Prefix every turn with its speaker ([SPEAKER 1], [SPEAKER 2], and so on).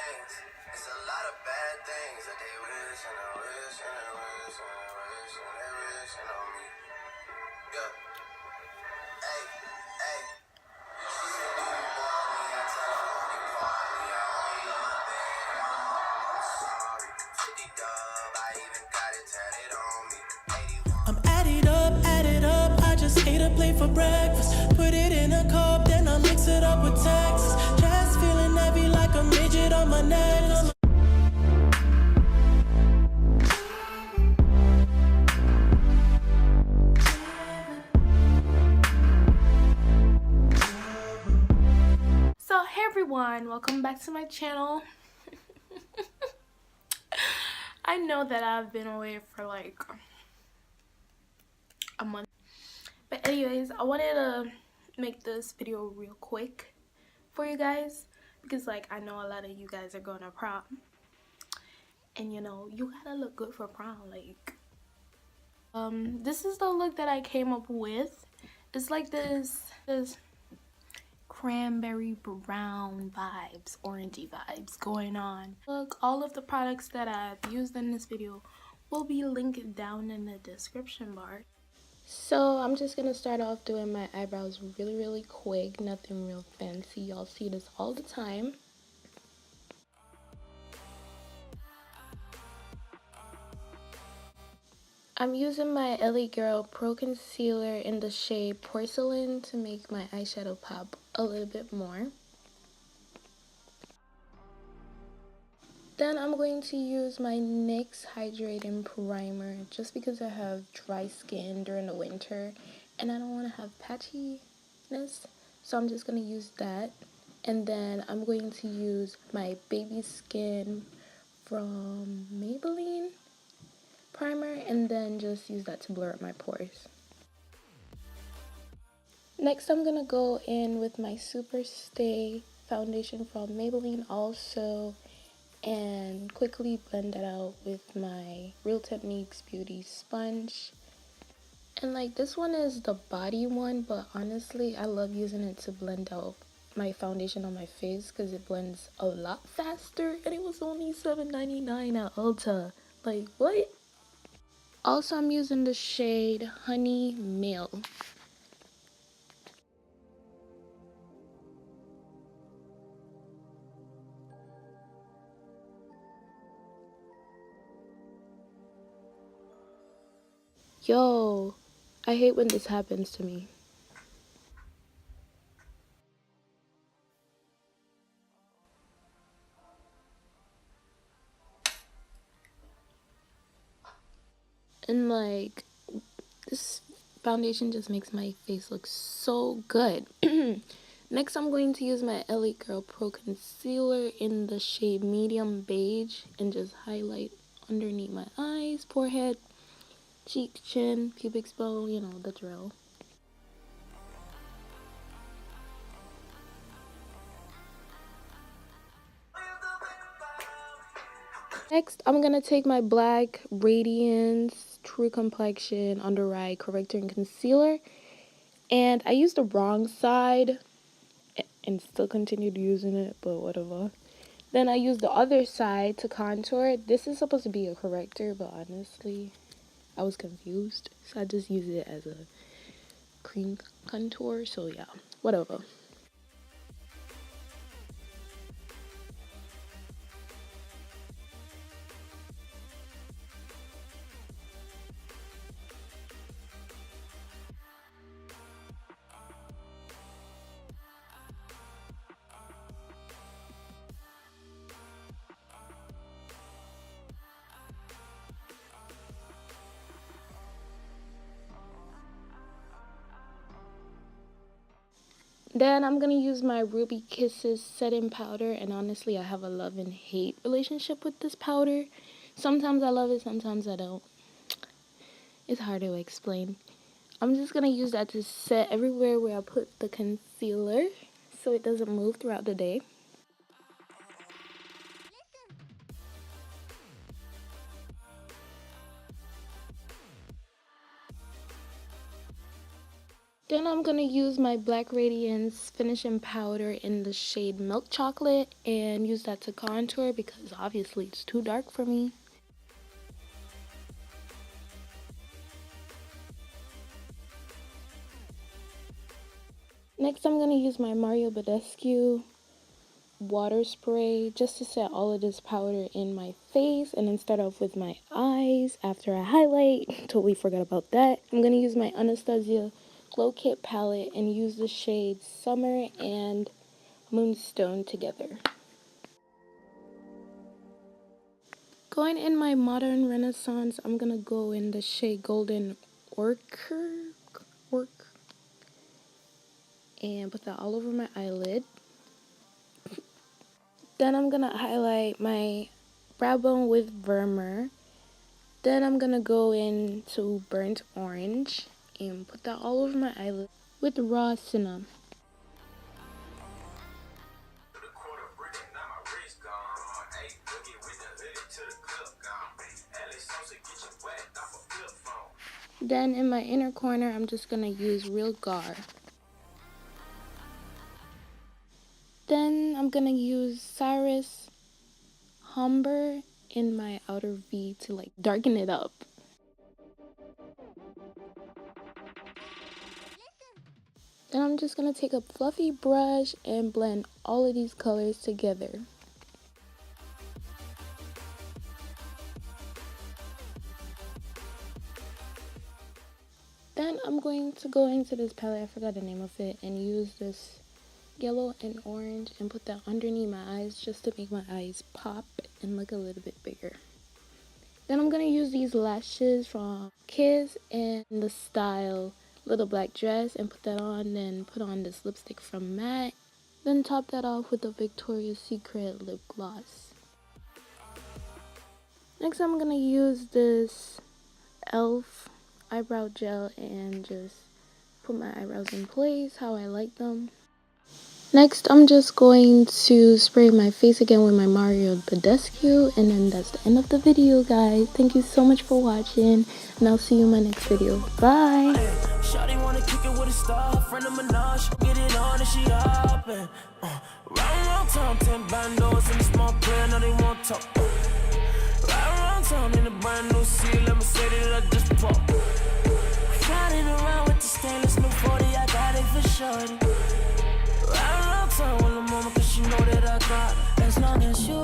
[SPEAKER 1] things. It's a lot of bad things that they wish and they wish and they wish and they wish and they wish on me. Yeah. Hey, hey. She said, do you want me? I tell her, only partly. I only love my bed. I'm sorry. 50 dub. I even got it tatted on me. 81.
[SPEAKER 2] I'm add it up. I just ate a plate for breakfast. Put it in a cup, then I mix it up with Texas. Just feeling heavy like a midget on my necklace.
[SPEAKER 3] So hey everyone, welcome back to my channel. I know that I've been away for like a month, but anyways, I wanted to make this video real quick for you guys because like I know a lot of you guys are going to prom, and you know you gotta look good for prom. Like this is the look that I came up with. It's like this cranberry brown vibes, orangey vibes going on. Look, all of the products that I've used in this video will be linked down in the description bar. So I'm just gonna start off doing my eyebrows really quick, nothing real fancy. Y'all see this all the time. I'm using my LA Girl Pro Concealer in the shade Porcelain to make my eyeshadow pop a little bit more. Then I'm going to use my NYX Hydrating Primer just because I have dry skin during the winter and I don't want to have patchiness, so I'm just going to use that. And then I'm going to use my Baby Skin from Maybelline primer and then just use that to blur up my pores. Next I'm going to go in with my Superstay foundation from Maybelline also, and quickly blend that out with my Real Techniques Beauty sponge. And like this one is the body one, but honestly I love using it to blend out my foundation on my face because it blends a lot faster, and it was only $7.99 at Ulta. Like what? Also I'm using the shade Honey Miel. Yo, I hate when this happens to me. And like, this foundation just makes my face look so good. Next, I'm going to use my LA Girl Pro Concealer in the shade Medium Beige and just highlight underneath my eyes, forehead, cheek, chin, pubic bow, you know, the drill. Next, I'm going to take my black Radiance True Complexion Under Eye Corrector and Concealer. And I used the wrong side and still continued using it, but whatever. Then I used the other side to contour. This is supposed to be a corrector, but honestly, I was confused. So I just used it as a cream contour, so yeah, whatever. Then I'm going to use my Rubykisses setting powder, and honestly I have a love and hate relationship with this powder. Sometimes I love it, sometimes I don't. It's hard to explain. I'm just going to use that to set everywhere where I put the concealer so it doesn't move throughout the day. Then I'm going to use my Black Radiance finishing powder in the shade Milk Chocolate and use that to contour because obviously it's too dark for me. Next I'm going to use my badescu water spray just to set all of this powder in my face, and then start off with my eyes after I highlight. Totally forgot about that. I'm going to use my Anastasia Glowkit palette and use the shades Summer and Moonstone together. Going in my Modern Renaissance, I'm going to go in the shade Golden Orc and put that all over my eyelid. Then I'm going to highlight my brow bone with Vermeer. Then I'm going to go into Burnt Orange and put that all over my eyelid with Raw Cinnamon. Then in my inner corner, I'm just going to use Real Gar. Then I'm going to use Cyrus Humber in my outer V to like darken it up. Then I'm just going to take a fluffy brush and blend all of these colors together. Then I'm going to go into this palette, I forgot the name of it, and use this yellow and orange and put that underneath my eyes just to make my eyes pop and look a little bit bigger. Then I'm going to use these lashes from Kiss and the style Little Black Dress and put that on, then put on this lipstick from MAC. Then top that off with the Victoria's Secret lip gloss. Next I'm going to use this e.l.f. eyebrow gel and just put my eyebrows in place how I like them. Next, I'm just going to spray my face again with my badescu, and then that's the end of the video, guys. Thank you so much for watching, and I'll see you in my next video. Bye!
[SPEAKER 2] Shawty wanna kick it with a star, friend of Minaj, get it on and she hoppin'. Round town, 10 bandos in a small player, now they want talk. Round town in a brand new C, let me say that I just pop. Riding around with the stainless new 40, I got it for shorty. Round town when I'm on, cause you know that I got it. As long as you